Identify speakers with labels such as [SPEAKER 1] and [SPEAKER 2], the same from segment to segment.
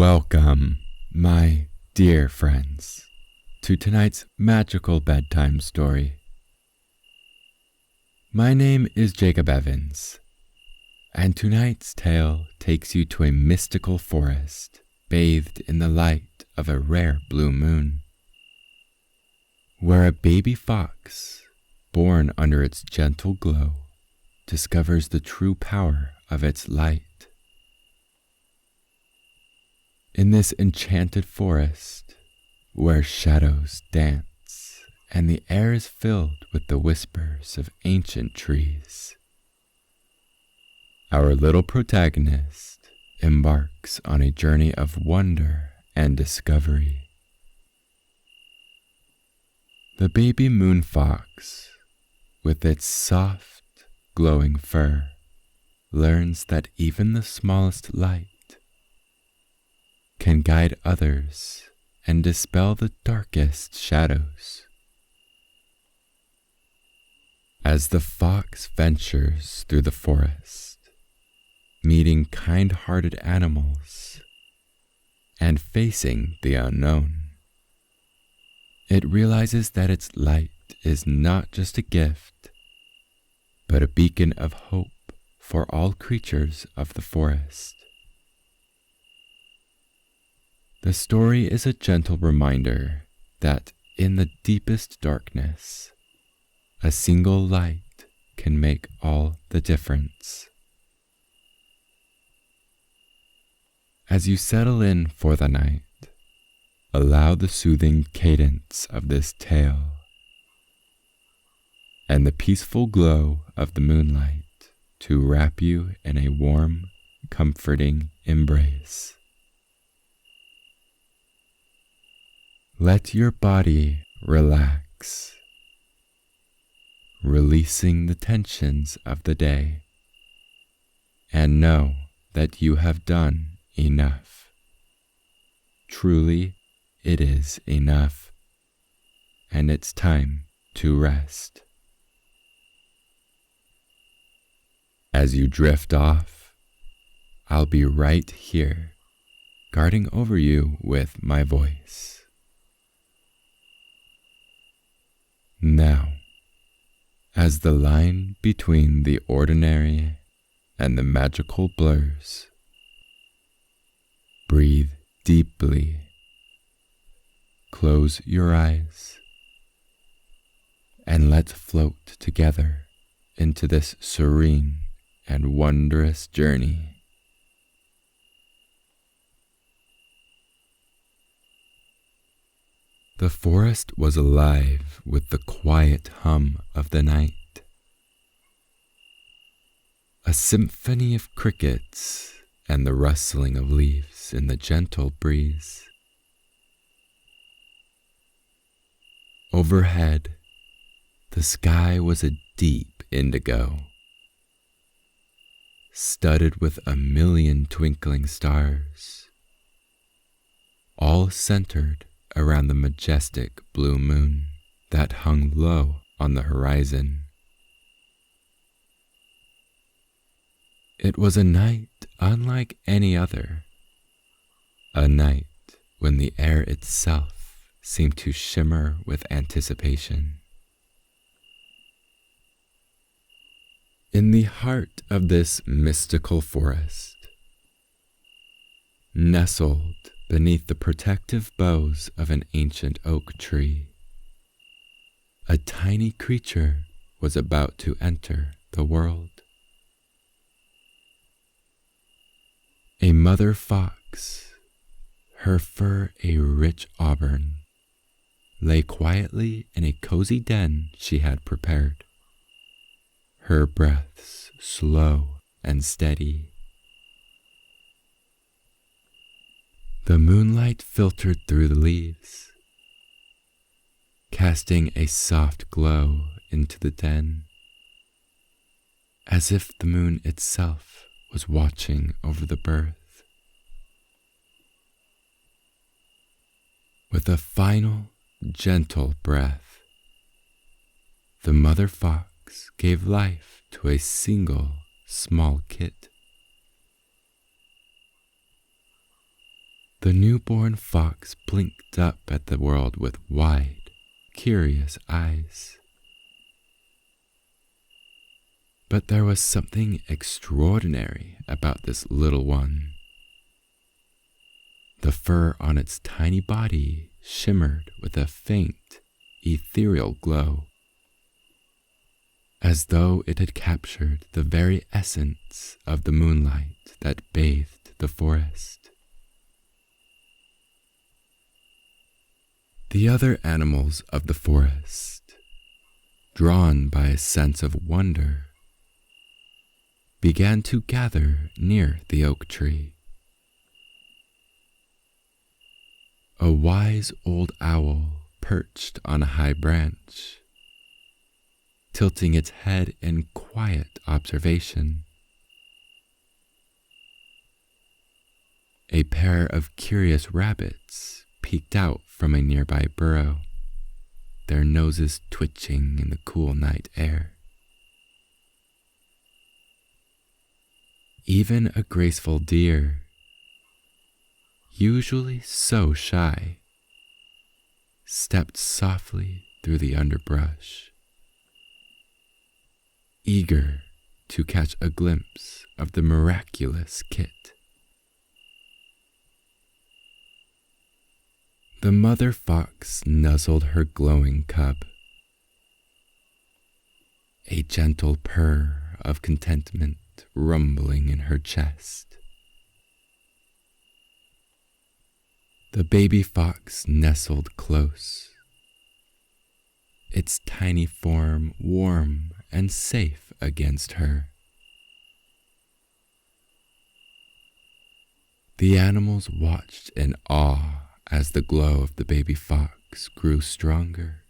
[SPEAKER 1] Welcome, my dear friends, to tonight's magical bedtime story. My name is Jacob Evans, and tonight's tale takes you to a mystical forest bathed in the light of a rare blue moon, where a baby fox, born under its gentle glow, discovers the true power of its light. In this enchanted forest, where shadows dance and the air is filled with the whispers of ancient trees, our little protagonist embarks on a journey of wonder and discovery. The baby moon fox, with its soft, glowing fur, learns that even the smallest light can guide others and dispel the darkest shadows. As the fox ventures through the forest, meeting kind-hearted animals and facing the unknown, it realizes that its light is not just a gift, but a beacon of hope for all creatures of the forest. The story is a gentle reminder that in the deepest darkness, a single light can make all the difference. As you settle in for the night, allow the soothing cadence of this tale and the peaceful glow of the moonlight to wrap you in a warm, comforting embrace. Let your body relax, releasing the tensions of the day, and know that you have done enough. Truly, it is enough, and it's time to rest. As you drift off, I'll be right here, guarding over you with my voice. Now, as the line between the ordinary and the magical blurs, breathe deeply, close your eyes, and let's float together into this serene and wondrous journey. The forest was alive with the quiet hum of the night, a symphony of crickets and the rustling of leaves in the gentle breeze. Overhead, the sky was a deep indigo, studded with a million twinkling stars, all centered around the majestic blue moon that hung low on the horizon. It was a night unlike any other, a night when the air itself seemed to shimmer with anticipation. In the heart of this mystical forest, nestled beneath the protective boughs of an ancient oak tree, a tiny creature was about to enter the world. A mother fox, her fur a rich auburn, lay quietly in a cozy den she had prepared, her breaths slow and steady. The moonlight filtered through the leaves, casting a soft glow into the den, as if the moon itself was watching over the birth. With a final, gentle breath, the mother fox gave life to a single small kit. The newborn fox blinked up at the world with wide, curious eyes. But there was something extraordinary about this little one. The fur on its tiny body shimmered with a faint, ethereal glow, as though it had captured the very essence of the moonlight that bathed the forest. The other animals of the forest, drawn by a sense of wonder, began to gather near the oak tree. A wise old owl perched on a high branch, tilting its head in quiet observation. A pair of curious rabbits peeked out from a nearby burrow, their noses twitching in the cool night air. Even a graceful deer, usually so shy, stepped softly through the underbrush, eager to catch a glimpse of the miraculous kit. The mother fox nuzzled her glowing cub, a gentle purr of contentment rumbling in her chest. The baby fox nestled close, its tiny form warm and safe against her. The animals watched in awe as the glow of the baby fox grew stronger,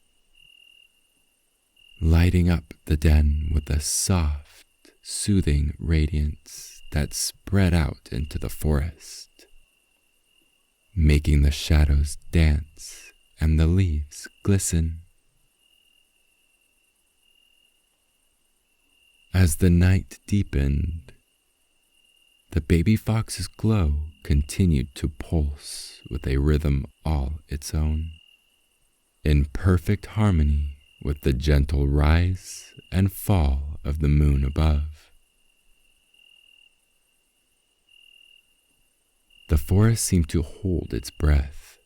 [SPEAKER 1] lighting up the den with a soft, soothing radiance that spread out into the forest, making the shadows dance and the leaves glisten. As the night deepened, the baby fox's glow continued to pulse with a rhythm all its own, in perfect harmony with the gentle rise and fall of the moon above. The forest seemed to hold its breath,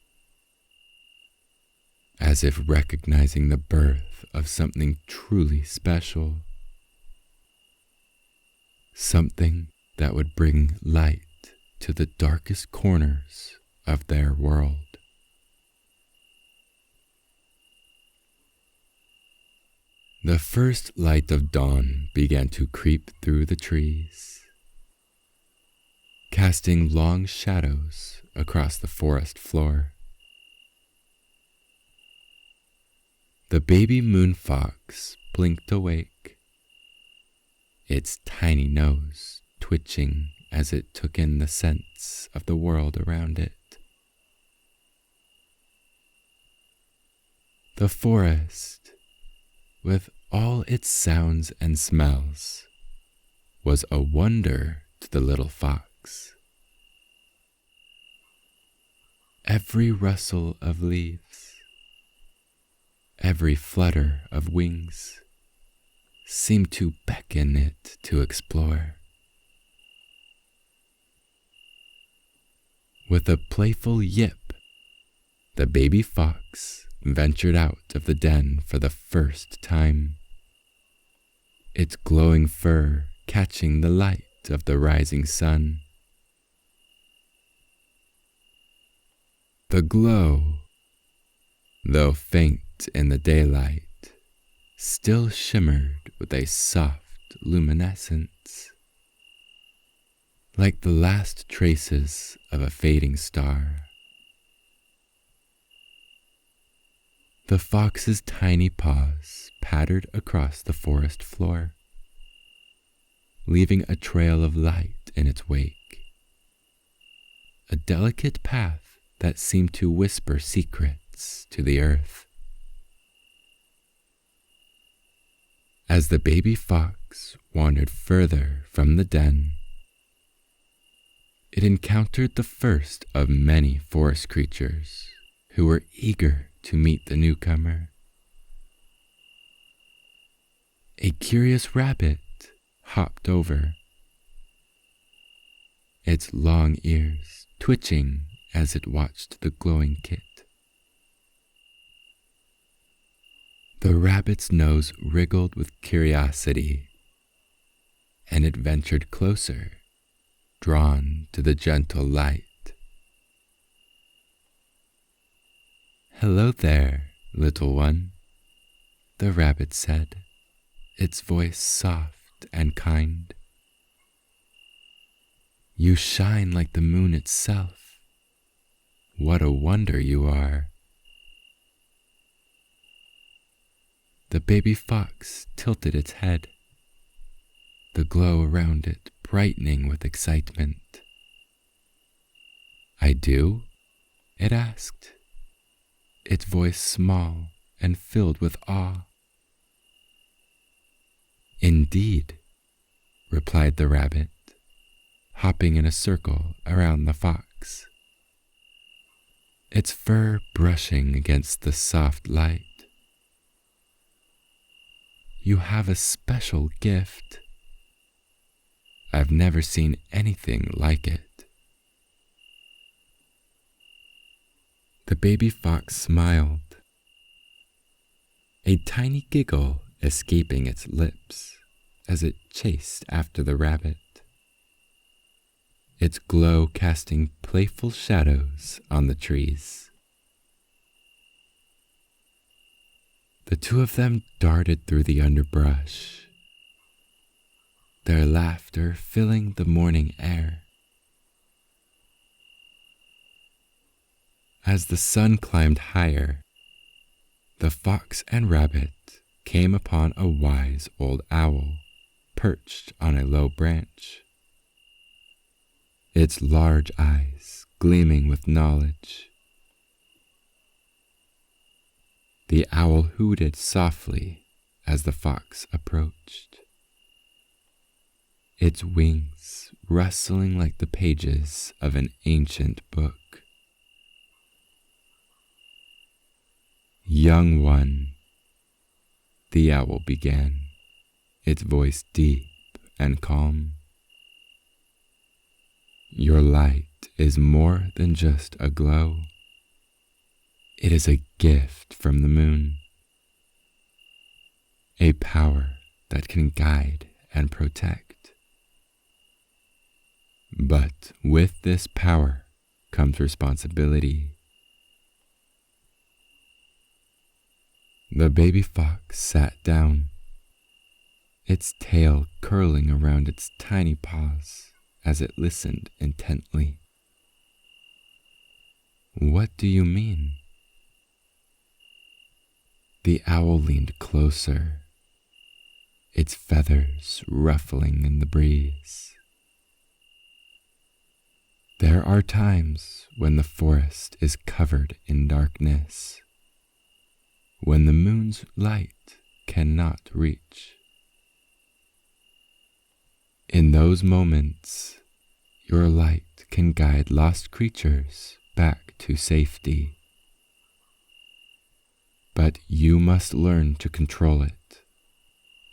[SPEAKER 1] as if recognizing the birth of something truly special, something that would bring light to the darkest corners of their world. The first light of dawn began to creep through the trees, casting long shadows across the forest floor. The baby moon fox blinked awake, its tiny nose twitching as it took in the scents of the world around it. The forest, with all its sounds and smells, was a wonder to the little fox. Every rustle of leaves, every flutter of wings seemed to beckon it to explore. With a playful yip, the baby fox ventured out of the den for the first time, its glowing fur catching the light of the rising sun. The glow, though faint in the daylight, still shimmered with a soft luminescence, like the last traces of a fading star. The fox's tiny paws pattered across the forest floor, leaving a trail of light in its wake, a delicate path that seemed to whisper secrets to the earth. As the baby fox wandered further from the den, it encountered the first of many forest creatures who were eager to meet the newcomer. A curious rabbit hopped over, its long ears twitching as it watched the glowing kit. The rabbit's nose wriggled with curiosity, and it ventured closer, drawn to the gentle light. "Hello there, little one," the rabbit said, its voice soft and kind. "You shine like the moon itself. What a wonder you are." The baby fox tilted its head, the glow around it brightening with excitement. "I do?" it asked, its voice small and filled with awe. "Indeed," replied the rabbit, hopping in a circle around the fox, its fur brushing against the soft light. "You have a special gift. I've never seen anything like it." The baby fox smiled, a tiny giggle escaping its lips as it chased after the rabbit, its glow casting playful shadows on the trees. The two of them darted through the underbrush, their laughter filling the morning air. As the sun climbed higher, the fox and rabbit came upon a wise old owl perched on a low branch, its large eyes gleaming with knowledge. The owl hooted softly as the fox approached, its wings rustling like the pages of an ancient book. "Young one," the owl began, its voice deep and calm, "your light is more than just a glow. It is a gift from the moon, a power that can guide and protect. But with this power comes responsibility." The baby fox sat down, its tail curling around its tiny paws as it listened intently. "What do you mean?" The owl leaned closer, its feathers ruffling in the breeze. "There are times when the forest is covered in darkness, when the moon's light cannot reach. In those moments, your light can guide lost creatures back to safety. But you must learn to control it,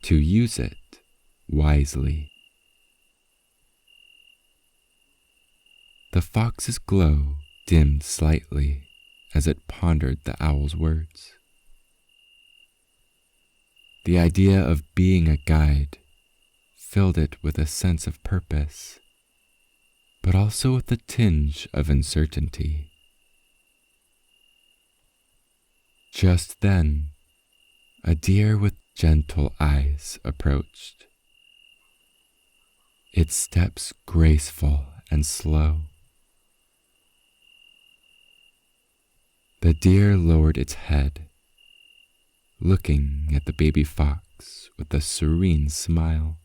[SPEAKER 1] to use it wisely." The fox's glow dimmed slightly as it pondered the owl's words. The idea of being a guide filled it with a sense of purpose, but also with a tinge of uncertainty. Just then, a deer with gentle eyes approached, its steps graceful and slow. The deer lowered its head, looking at the baby fox with a serene smile.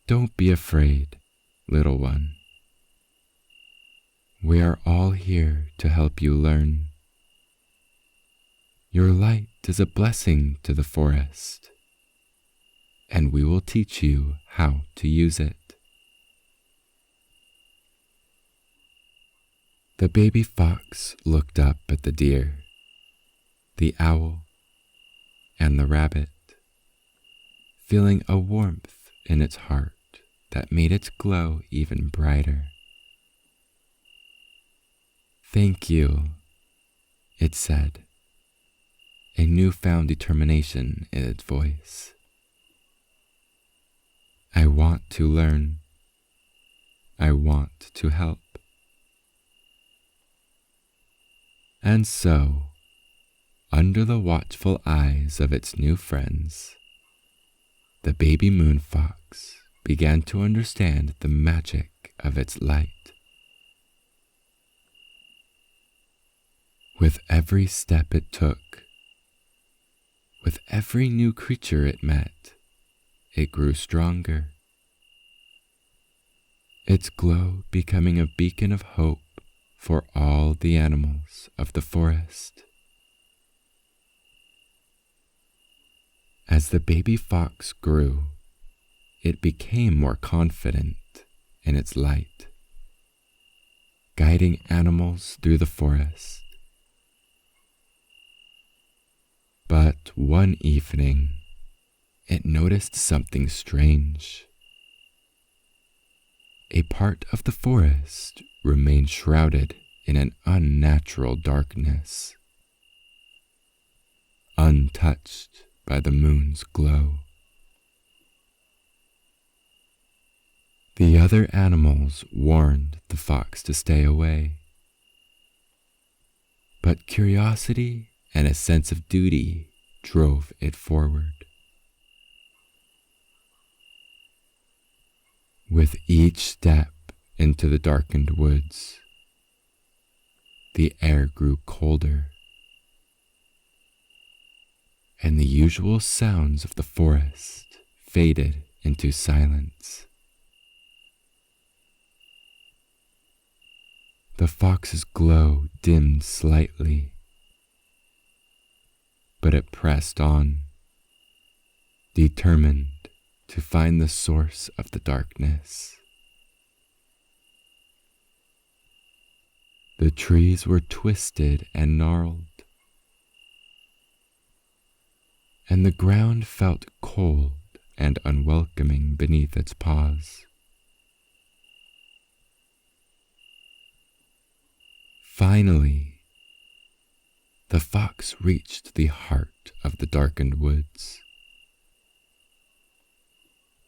[SPEAKER 1] "Don't be afraid, little one. We are all here to help you learn. Your light is a blessing to the forest, and we will teach you how to use it." The baby fox looked up at the deer, the owl, and the rabbit, feeling a warmth in its heart that made its glow even brighter. "Thank you," it said, a newfound determination in its voice. "I want to learn. I want to help." And so, under the watchful eyes of its new friends, the baby moon fox began to understand the magic of its light. With every step it took, with every new creature it met, it grew stronger, its glow becoming a beacon of hope for all the animals of the forest. As the baby fox grew, it became more confident in its light, guiding animals through the forest. But one evening, it noticed something strange. A part of the forest remained shrouded in an unnatural darkness, untouched by the moon's glow. The other animals warned the fox to stay away, but curiosity and a sense of duty drove it forward. With each step into the darkened woods, the air grew colder, and the usual sounds of the forest faded into silence. The fox's glow dimmed slightly, but it pressed on, determined to find the source of the darkness. The trees were twisted and gnarled, and the ground felt cold and unwelcoming beneath its paws. Finally, the fox reached the heart of the darkened woods,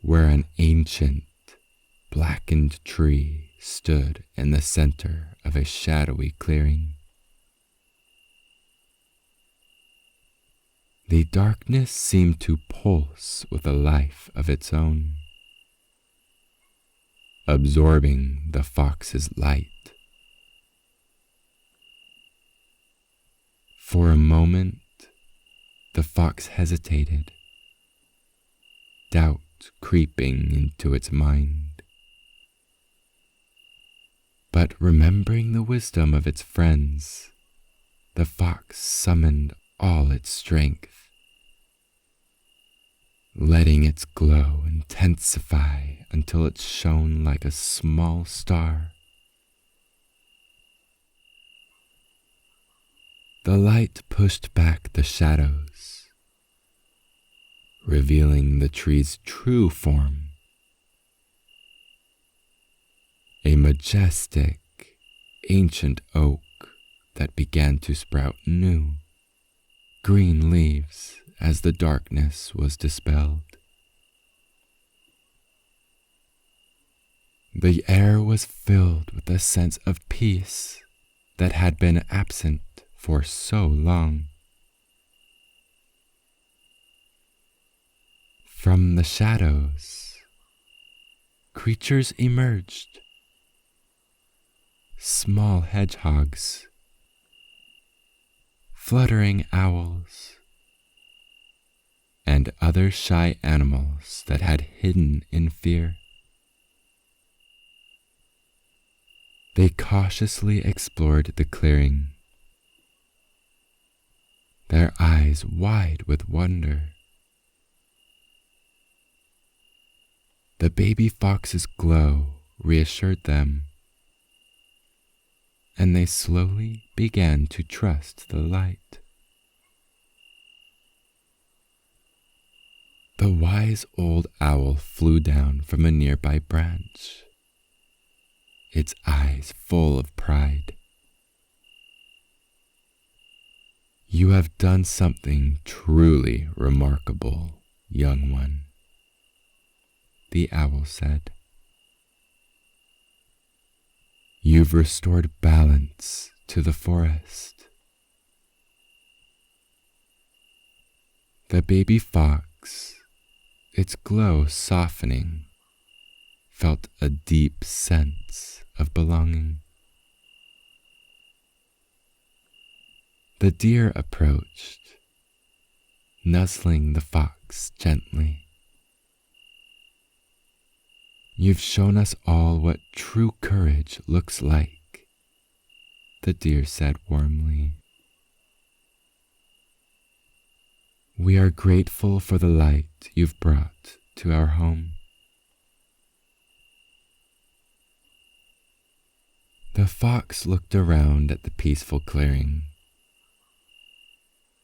[SPEAKER 1] where an ancient, blackened tree stood in the center of a shadowy clearing. The darkness seemed to pulse with a life of its own, absorbing the fox's light. For a moment, the fox hesitated, doubt creeping into its mind. But remembering the wisdom of its friends, the fox summoned all its strength, letting its glow intensify until it shone like a small star. The light pushed back the shadows, revealing the tree's true form. A majestic, ancient oak that began to sprout new, green leaves as the darkness was dispelled. The air was filled with a sense of peace that had been absent for so long. From the shadows, creatures emerged, small hedgehogs, fluttering owls, and other shy animals that had hidden in fear. They cautiously explored the clearing, their eyes wide with wonder. The baby fox's glow reassured them, and they slowly began to trust the light. The wise old owl flew down from a nearby branch, its eyes full of pride. "You have done something truly remarkable, young one," the owl said. "You've restored balance to the forest." The baby fox, its glow softening, felt a deep sense of belonging. The deer approached, nuzzling the fox gently. "You've shown us all what true courage looks like," the deer said warmly. "We are grateful for the light you've brought to our home." The fox looked around at the peaceful clearing,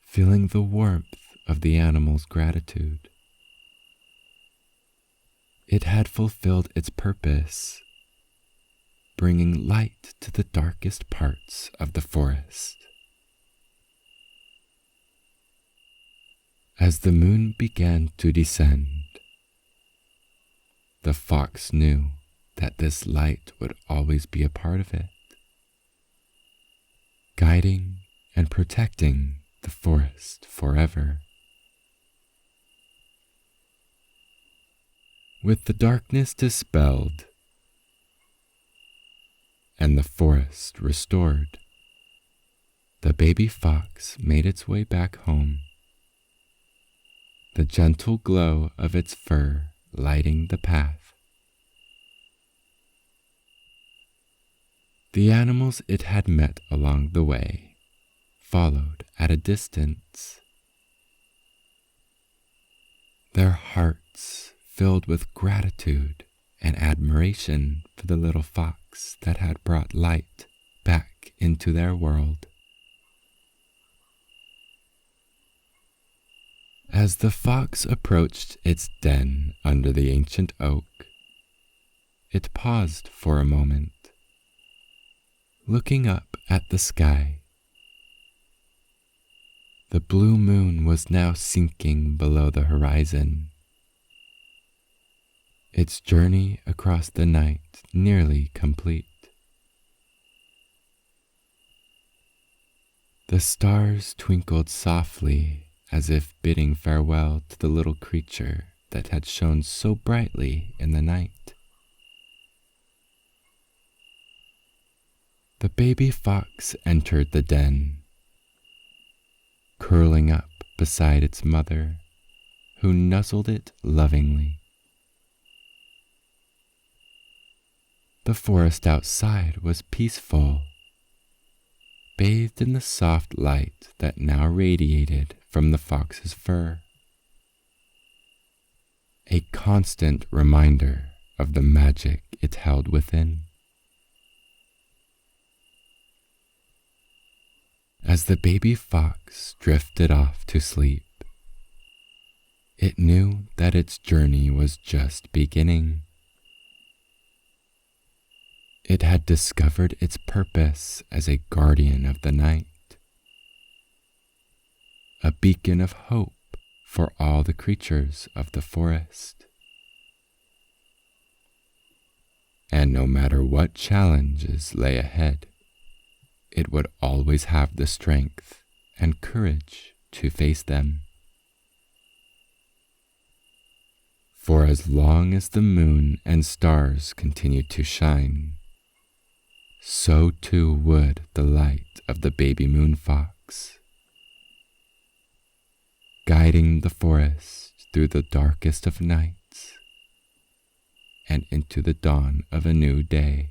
[SPEAKER 1] feeling the warmth of the animal's gratitude. It had fulfilled its purpose, bringing light to the darkest parts of the forest. As the moon began to descend, the fox knew that this light would always be a part of it, guiding and protecting the forest forever. With the darkness dispelled and the forest restored, the baby fox made its way back home, the gentle glow of its fur lighting the path. The animals it had met along the way followed at a distance, their hearts filled with gratitude and admiration for the little fox that had brought light back into their world. As the fox approached its den under the ancient oak, it paused for a moment, looking up at the sky. The blue moon was now sinking below the horizon, its journey across the night nearly complete. The stars twinkled softly as if bidding farewell to the little creature that had shone so brightly in the night. The baby fox entered the den, curling up beside its mother, who nuzzled it lovingly. The forest outside was peaceful, bathed in the soft light that now radiated from the fox's fur, a constant reminder of the magic it held within. As the baby fox drifted off to sleep, it knew that its journey was just beginning. It had discovered its purpose as a guardian of the night, a beacon of hope for all the creatures of the forest. And no matter what challenges lay ahead, it would always have the strength and courage to face them. For as long as the moon and stars continued to shine, so too would the light of the baby moon fox, guiding the forest through the darkest of nights and into the dawn of a new day.